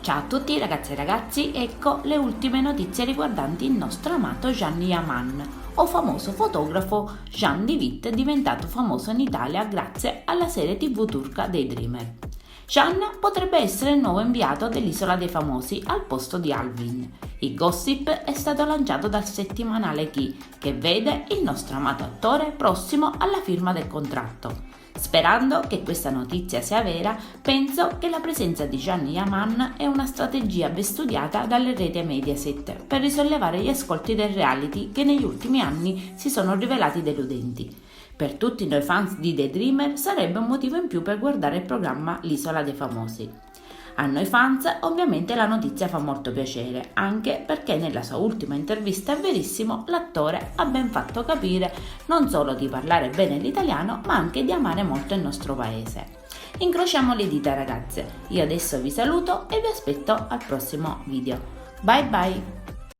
Ciao a tutti ragazze e ragazzi, ecco le ultime notizie riguardanti il nostro amato Gianni Yaman, o famoso fotografo Jean de Witt, diventato famoso in Italia grazie alla serie TV turca dei Dreamer. Jean potrebbe essere il nuovo inviato dell'Isola dei Famosi al posto di Alvin. Il gossip è stato lanciato dal settimanale Chi, che vede il nostro amato attore prossimo alla firma del contratto. Sperando che questa notizia sia vera, penso che la presenza di Gianni Yaman è una strategia ben studiata dalle reti Mediaset per risollevare gli ascolti del reality che negli ultimi anni si sono rivelati deludenti. Per tutti noi fans di The Dreamer sarebbe un motivo in più per guardare il programma L'Isola dei Famosi. A noi fans ovviamente la notizia fa molto piacere, anche perché nella sua ultima intervista a Verissimo l'attore ha ben fatto capire non solo di parlare bene l'italiano, ma anche di amare molto il nostro paese. Incrociamo le dita ragazze, io adesso vi saluto e vi aspetto al prossimo video. Bye bye!